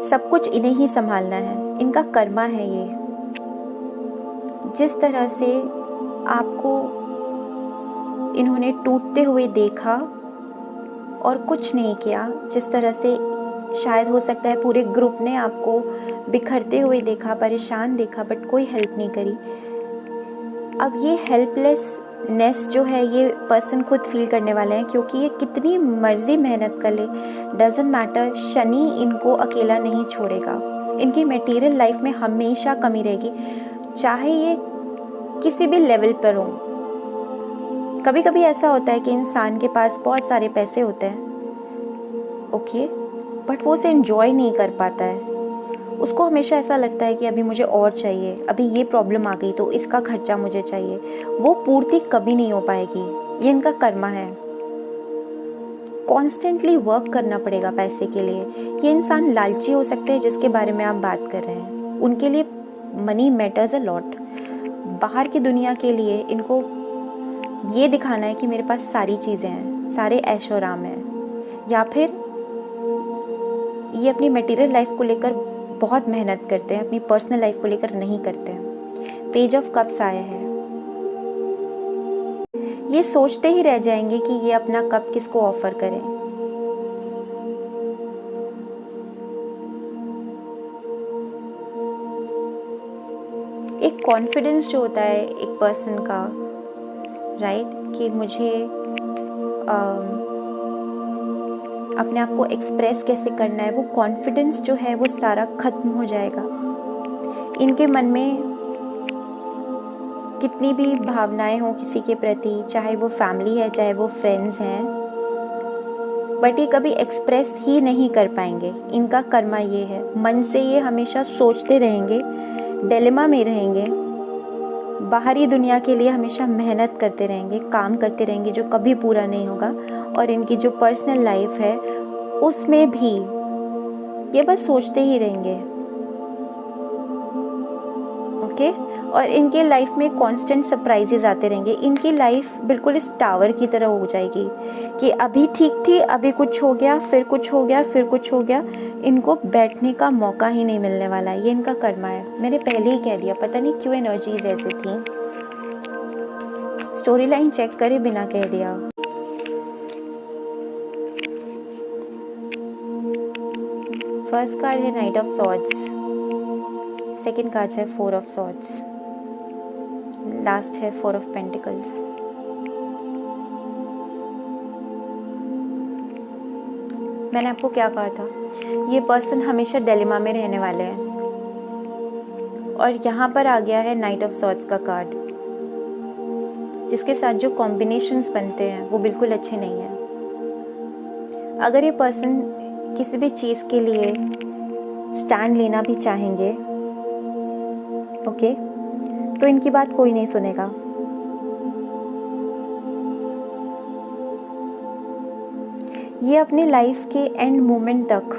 सब कुछ इन्हें ही संभालना है, इनका कर्मा है ये। जिस तरह से आपको इन्होंने टूटते हुए देखा और कुछ नहीं किया, जिस तरह से शायद हो सकता है पूरे ग्रुप ने आपको बिखरते हुए देखा, परेशान देखा, बट कोई हेल्प नहीं करी। अब ये हेल्पलेसनेस जो है ये पर्सन खुद फील करने वाले हैं, क्योंकि ये कितनी मर्जी मेहनत कर ले, डजेंट मैटर, शनि इनको अकेला नहीं छोड़ेगा। इनकी मटेरियल लाइफ में हमेशा कमी रहेगी, चाहे ये किसी भी लेवल पर हो। कभी कभी ऐसा होता है कि इंसान के पास बहुत सारे पैसे होते हैं, ओके, बट वो उसे एंजॉय नहीं कर पाता है। उसको हमेशा ऐसा लगता है कि अभी मुझे और चाहिए, अभी ये प्रॉब्लम आ गई तो इसका खर्चा मुझे चाहिए। वो पूर्ति कभी नहीं हो पाएगी, ये इनका कर्मा है। कॉन्स्टेंटली वर्क करना पड़ेगा पैसे के लिए। ये इंसान लालची हो सकते हैं जिसके बारे में आप बात कर रहे हैं, उनके लिए मनी मैटर्स अ लॉट। बाहर की दुनिया के लिए इनको ये दिखाना है कि मेरे पास सारी चीज़ें हैं, सारे ऐशो आराम हैं, या फिर ये अपनी मटेरियल लाइफ को लेकर बहुत मेहनत करते हैं, अपनी पर्सनल लाइफ को लेकर नहीं करते हैं। पेज ऑफ कप्स आया है, ये सोचते ही रह जाएंगे कि ये अपना कप किसको ऑफर करें। एक कॉन्फिडेंस जो होता है एक पर्सन का, राइट, कि मुझे अपने आप को एक्सप्रेस कैसे करना है, वो कॉन्फिडेंस जो है वो सारा खत्म हो जाएगा। इनके मन में कितनी भी भावनाएं हो किसी के प्रति, चाहे वो फैमिली है चाहे वो फ्रेंड्स हैं, बट ये कभी एक्सप्रेस ही नहीं कर पाएंगे। इनका कर्मा ये है, मन से ये हमेशा सोचते रहेंगे, डिलेमा में रहेंगे, बाहरी दुनिया के लिए हमेशा मेहनत करते रहेंगे, काम करते रहेंगे जो कभी पूरा नहीं होगा। और इनकी जो पर्सनल लाइफ है उसमें भी ये बस सोचते ही रहेंगे, ओके। और इनके लाइफ में कांस्टेंट सरप्राइजेस आते रहेंगे। इनकी लाइफ बिल्कुल इस टावर की तरह हो जाएगी कि अभी ठीक थी, अभी कुछ हो गया, फिर कुछ हो गया, फिर कुछ हो गया। इनको बैठने का मौका ही नहीं मिलने वाला। ये इनका कर्मा है। मैंने पहले ही कह दिया, पता नहीं क्यों एनर्जीज ऐसी थी। स्टोरी लाइन चेक करे बिना कह दिया। फर्स्ट कार्ड है night of swords, second card है 4 ऑफ सॉर्ड्स। लास्ट है 4 ऑफ पेंटिकल्स। मैंने आपको क्या कहा था, ये पर्सन हमेशा डिलेमा में रहने वाले हैं। और यहाँ पर आ गया है नाइट ऑफ सॉर्ड्स का कार्ड, जिसके साथ जो कॉम्बिनेशंस बनते हैं वो बिल्कुल अच्छे नहीं हैं। अगर ये पर्सन किसी भी चीज़ के लिए स्टैंड लेना भी चाहेंगे, ओके, तो इनकी बात कोई नहीं सुनेगा। ये अपनी लाइफ के एंड मोमेंट तक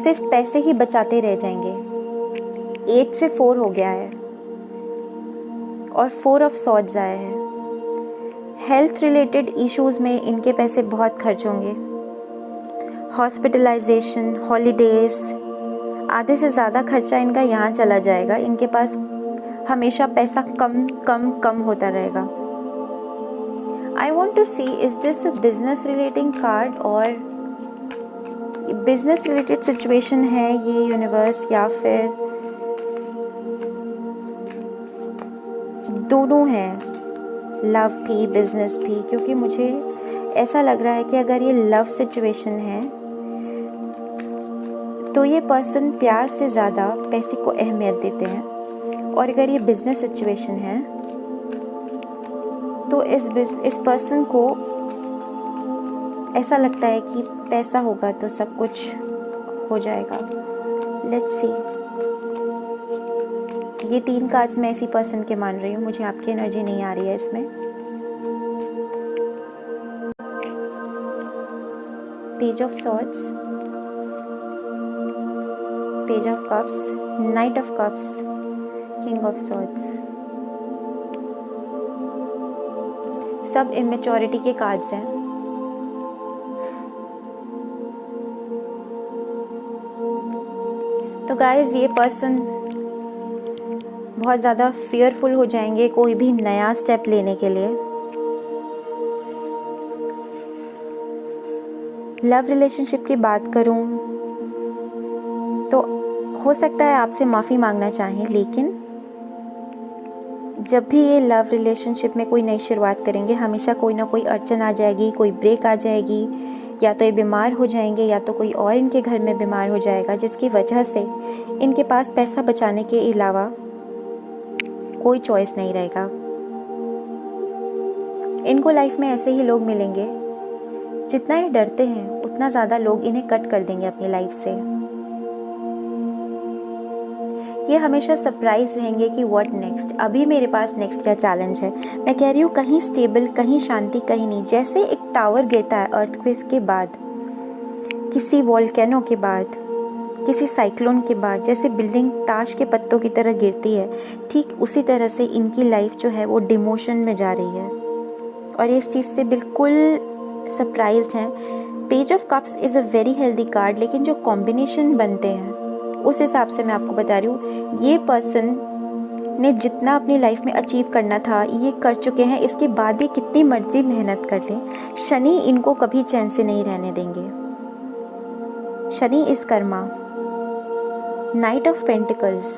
सिर्फ पैसे ही बचाते रह जाएंगे। 8 से 4 हो गया है और 4 ऑफ सॉर्ड्स आया है। हेल्थ रिलेटेड इश्यूज में इनके पैसे बहुत खर्च होंगे। हॉस्पिटलाइजेशन, हॉलीडेज, आधे से ज़्यादा खर्चा इनका यहाँ चला जाएगा। इनके पास हमेशा पैसा कम कम कम होता रहेगा। I want to see, is this a business relating card और business related situation है ये यूनिवर्स, या फिर दोनों हैं, लव भी बिजनेस भी? क्योंकि मुझे ऐसा लग रहा है कि अगर ये लव सिचुएशन है तो ये पर्सन प्यार से ज़्यादा पैसे को अहमियत देते हैं, और अगर ये बिजनेस सिचुएशन है तो इस पर्सन को ऐसा लगता है कि पैसा होगा तो सब कुछ हो जाएगा। Let's see. ये 3 कार्ड्स मैं इसी पर्सन के मान रही हूँ, मुझे आपकी एनर्जी नहीं आ रही है इसमें। Page of swords, page of cups, night of cups, king of swords. सब इमेच्योरिटी के कार्ड्स हैं। तो गाइस, ये पर्सन बहुत ज़्यादा फियरफुल हो जाएंगे कोई भी नया स्टेप लेने के लिए। लव रिलेशनशिप की बात करूं तो हो सकता है आपसे माफ़ी मांगना चाहें, लेकिन जब भी ये लव रिलेशनशिप में कोई नई शुरुआत करेंगे, हमेशा कोई ना कोई अड़चन आ जाएगी, कोई ब्रेक आ जाएगी, या तो ये बीमार हो जाएंगे या तो कोई और इनके घर में बीमार हो जाएगा, जिसकी वजह से इनके पास पैसा बचाने के अलावा कोई चॉइस नहीं रहेगा। इनको लाइफ में ऐसे ही लोग मिलेंगे, जितना ये डरते हैं उतना ज़्यादा लोग इन्हें कट कर देंगे अपनी लाइफ से। ये हमेशा सरप्राइज रहेंगे कि व्हाट नेक्स्ट, अभी मेरे पास नेक्स्ट क्या चैलेंज है। मैं कह रही हूँ, कहीं स्टेबल, कहीं शांति, कहीं नहीं। जैसे एक टावर गिरता है अर्थक्वेक के बाद, किसी वोल्केनो के बाद, किसी साइक्लोन के बाद, जैसे बिल्डिंग ताश के पत्तों की तरह गिरती है, ठीक उसी तरह से इनकी लाइफ जो है वो डिमोशन में जा रही है, और ये इस चीज़ से बिल्कुल सरप्राइज्ड हैं। Page of cups is a very healthy card, लेकिन जो कॉम्बिनेशन बनते हैं उस हिसाब से मैं आपको बता रही हूँ, ये पर्सन ने जितना अपनी लाइफ में अचीव करना था ये कर चुके हैं। इसके बाद ये कितनी मर्जी मेहनत कर लें, शनि इनको कभी चैन से नहीं रहने देंगे। शनि इस Karma. Night of pentacles,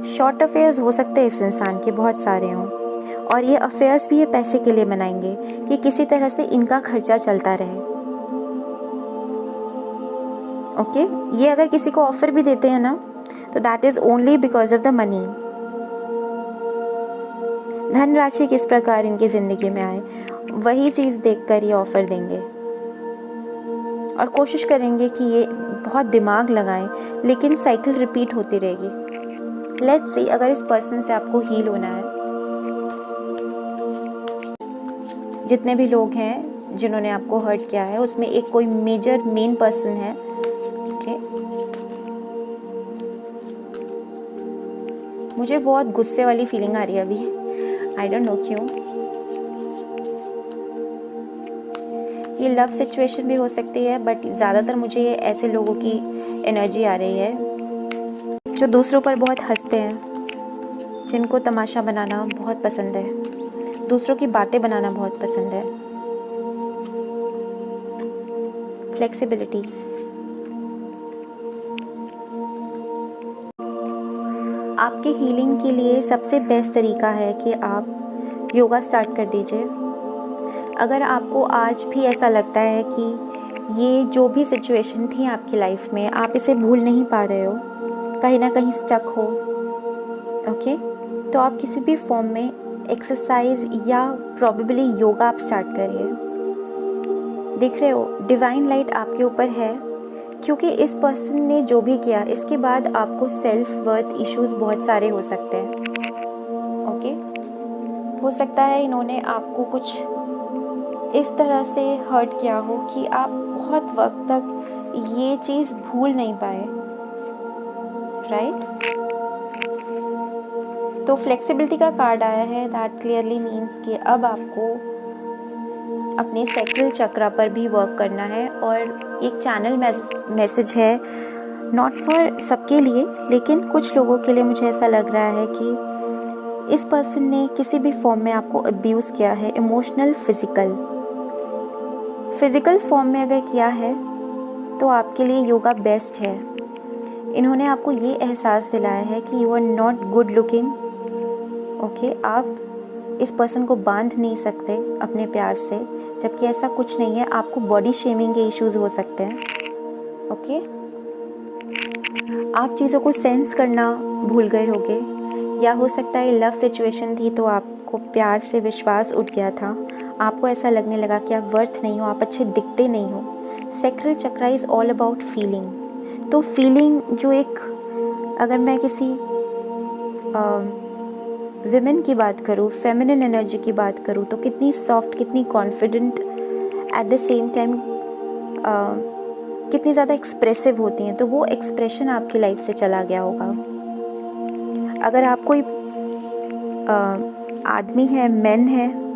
short affairs हो सकते हैं इस इंसान के, बहुत सारे हों, और ये अफेयर्स भी ये पैसे के लिए मनाएंगे कि किसी तरह से इनका खर्चा चलता रहे। ओके, ये अगर किसी को ऑफर भी देते हैं ना, तो that is only because of the money. धनराशि किस प्रकार इनकी जिंदगी में आए, वही चीज़ देखकर ये ऑफर देंगे, और कोशिश करेंगे कि ये बहुत दिमाग लगाएं, लेकिन साइकिल रिपीट होती रहेगी। लेट्स सी, अगर इस पर्सन से आपको हील होना है, जितने भी लोग हैं जिन्होंने आपको हर्ट किया है उसमें एक कोई मेजर मेन पर्सन है, ओके। मुझे बहुत गुस्से वाली फीलिंग आ रही है अभी, आई डोंट नो क्यों। ये लव सिचुएशन भी हो सकती है, बट ज़्यादातर मुझे ये ऐसे लोगों की एनर्जी आ रही है जो दूसरों पर बहुत हंसते हैं, जिनको तमाशा बनाना बहुत पसंद है, दूसरों की बातें बनाना बहुत पसंद है। फ्लेक्सिबिलिटी। आप आपके हीलिंग के लिए सबसे बेस्ट तरीका है कि आप योगा स्टार्ट कर दीजिए। अगर आपको आज भी ऐसा लगता है कि ये जो भी सिचुएशन थी आपकी लाइफ में आप इसे भूल नहीं पा रहे हो, कहीं ना कहीं स्टक हो, ओके, तो आप किसी भी फॉर्म में एक्सरसाइज या प्रॉबेबली योगा आप स्टार्ट करिए। देख रहे हो, डिवाइन लाइट आपके ऊपर है, क्योंकि इस पर्सन ने जो भी किया इसके बाद आपको सेल्फ वर्थ इश्यूज बहुत सारे हो सकते हैं, ओके। हो सकता है इन्होंने आपको कुछ इस तरह से हर्ट किया हो कि आप बहुत वक्त तक ये चीज़ भूल नहीं पाए, राइट। तो फ्लेक्सिबिलिटी का कार्ड आया है, दैट क्लियरली मीन्स कि अब आपको अपने सैक्रल चक्रा पर भी वर्क करना है। और एक चैनल मैसेज है, नॉट फॉर सबके लिए लेकिन कुछ लोगों के लिए मुझे ऐसा लग रहा है कि इस पर्सन ने किसी भी फॉर्म में आपको अब्यूज़ किया है, इमोशनल, फिजिकल फॉर्म में अगर किया है तो आपके लिए योगा बेस्ट है। इन्होंने आपको ये एहसास दिलाया है कि you are not good looking, okay. आप इस पर्सन को बांध नहीं सकते अपने प्यार से, जबकि ऐसा कुछ नहीं है। आपको बॉडी शेमिंग के इश्यूज हो सकते हैं, ओके। आप चीज़ों को सेंस करना भूल गए होगे, या हो सकता है लव सिचुएशन थी तो आपको प्यार से विश्वास उठ गया था, आपको ऐसा लगने लगा कि आप वर्थ नहीं हो, आप अच्छे दिखते नहीं हो। Sacral chakra is all about feeling. तो फीलिंग जो एक, अगर मैं किसी विमेन की बात करूँ, फेमिनिन एनर्जी की बात करूँ, तो कितनी सॉफ्ट, कितनी confident, at the same time कितनी ज़्यादा एक्सप्रेसिव होती हैं। तो वो एक्सप्रेशन आपकी लाइफ से चला गया होगा। अगर आप कोई आदमी है, मैन है,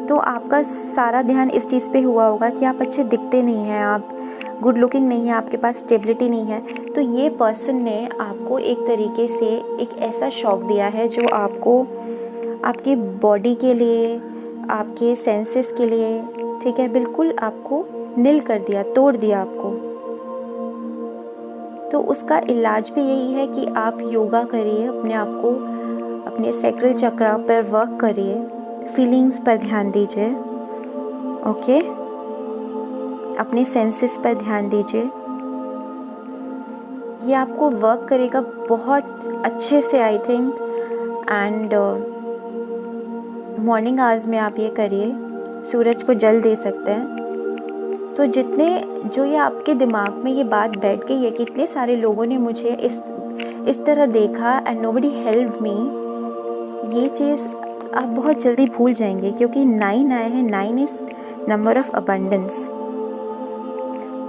तो आपका सारा ध्यान इस चीज़ पे हुआ होगा कि आप अच्छे दिखते नहीं हैं, आप गुड लुकिंग नहीं है, आपके पास स्टेबिलिटी नहीं है। तो ये पर्सन ने आपको एक तरीके से एक ऐसा शॉक दिया है जो आपको आपकी बॉडी के लिए, आपके सेंसेस के लिए, ठीक है, बिल्कुल आपको नील कर दिया, तोड़ दिया आपको। तो उसका इलाज भी यही है कि आप योगा करिए, अपने आप को, अपने सैक्रल चक्रा पर वर्क करिए, फीलिंग्स पर ध्यान दीजिए, ओके, अपने सेंसेस पर ध्यान दीजिए। ये आपको वर्क करेगा बहुत अच्छे से, I think. And morning hours में आप ये करिए, सूरज को जल दे सकते हैं। तो जो ये आपके दिमाग में ये बात बैठ गई है कि इतने सारे लोगों ने मुझे इस तरह देखा एंड नोबडी हेल्प्ड मी, ये चीज़ आप बहुत जल्दी भूल जाएंगे, क्योंकि 9 आए हैं। 9 इज़ नंबर ऑफ अबंडेंस।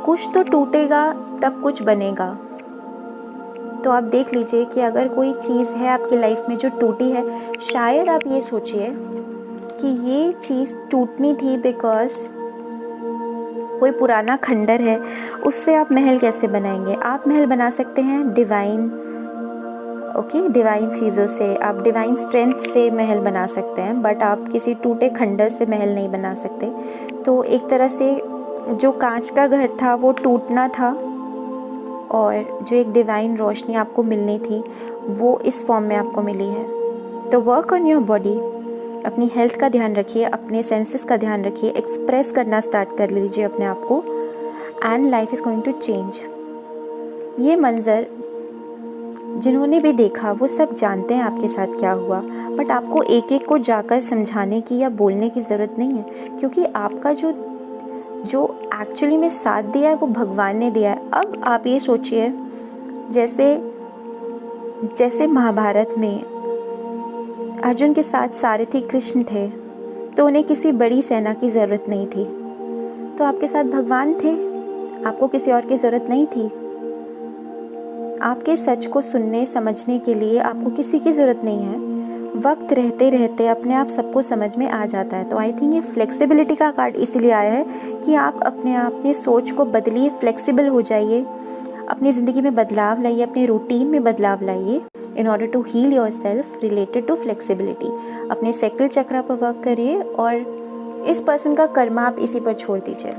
कुछ तो टूटेगा तब कुछ बनेगा। तो आप देख लीजिए कि अगर कोई चीज़ है आपकी लाइफ में जो टूटी है, शायद आप ये सोचिए कि ये चीज़ टूटनी थी बिकॉज कोई पुराना खंडर है, उससे आप महल कैसे बनाएंगे। आप महल बना सकते हैं डिवाइन, ओके, डिवाइन चीज़ों से, आप डिवाइन स्ट्रेंथ से महल बना सकते हैं, बट आप किसी टूटे खंडर से महल नहीं बना सकते। तो एक तरह से जो कांच का घर था वो टूटना था, और जो एक डिवाइन रोशनी आपको मिलनी थी वो इस फॉर्म में आपको मिली है। तो वर्क ऑन योर बॉडी, अपनी हेल्थ का ध्यान रखिए, अपने सेंसेस का ध्यान रखिए, एक्सप्रेस करना स्टार्ट कर लीजिए अपने आप को, and life is going to change. ये मंज़र जिन्होंने भी देखा वो सब जानते हैं आपके साथ क्या हुआ, बट आपको एक एक को जाकर समझाने की या बोलने की ज़रूरत नहीं है, क्योंकि आपका जो एक्चुअली में साथ दिया है वो भगवान ने दिया है। अब आप ये सोचिए, जैसे महाभारत में अर्जुन के साथ सारथी कृष्ण थे, तो उन्हें किसी बड़ी सेना की ज़रूरत नहीं थी। तो आपके साथ भगवान थे, आपको किसी और की ज़रूरत नहीं थी। आपके सच को सुनने समझने के लिए आपको किसी की ज़रूरत नहीं है। वक्त रहते रहते अपने आप सबको समझ में आ जाता है। तो आई थिंक ये फ्लेक्सिबिलिटी का कार्ड इसलिए आया है कि आप अपनी सोच को बदलिए, फ्लेक्सिबल हो जाइए, अपनी ज़िंदगी में बदलाव लाइए, अपने रूटीन में बदलाव लाइए, in order to heal yourself related to flexibility. अपने सैक्रल चक्रा पर वर्क करिए, और इस पर्सन का कर्मा आप इसी पर छोड़ दीजिए।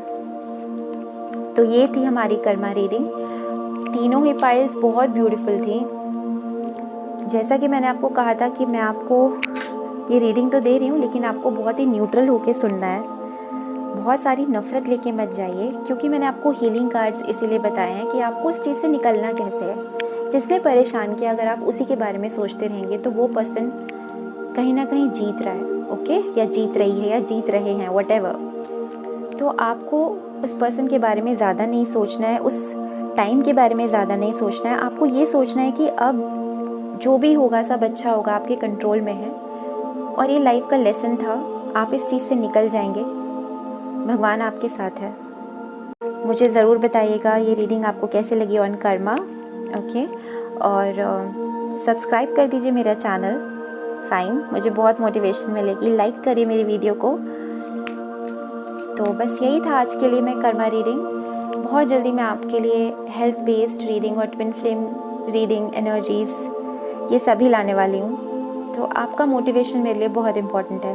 तो ये थी हमारी कर्मा रीडिंग। तीनों ही पाइल्स बहुत ब्यूटीफुल थी। जैसा कि मैंने आपको कहा था कि मैं आपको ये रीडिंग तो दे रही हूँ, लेकिन आपको बहुत ही न्यूट्रल होके सुनना है। बहुत सारी नफ़रत लेके मत जाइए, क्योंकि मैंने आपको हीलिंग कार्ड्स इसीलिए बताए हैं कि आपको उस चीज़ से निकलना कैसे है। जिसने परेशान किया, अगर आप उसी के बारे में सोचते रहेंगे तो वो पर्सन कहीं ना कहीं जीत रहा है, ओके, या जीत रही है या जीत रहे हैं, व्हाटएवर। तो आपको उस पर्सन के बारे में ज़्यादा नहीं सोचना है, उस टाइम के बारे में ज़्यादा नहीं सोचना है। आपको ये सोचना है कि अब जो भी होगा सब अच्छा होगा, आपके कंट्रोल में है, और ये लाइफ का लेसन था, आप इस चीज़ से निकल जाएंगे। भगवान आपके साथ है। मुझे ज़रूर बताइएगा ये रीडिंग आपको कैसे लगी ऑन कर्मा, ओके। और सब्सक्राइब कर दीजिए मेरा चैनल, फाइन, मुझे बहुत मोटिवेशन मिलेगी। लाइक करिए मेरी वीडियो को। तो बस यही था आज के लिए मैं कर्मा रीडिंग। बहुत जल्दी मैं आपके लिए हेल्थ बेस्ड रीडिंग और ट्विन फ्लेम रीडिंग, एनर्जीज़, ये सभी लाने वाली हूँ। तो आपका मोटिवेशन मेरे लिए बहुत इम्पोर्टेंट है।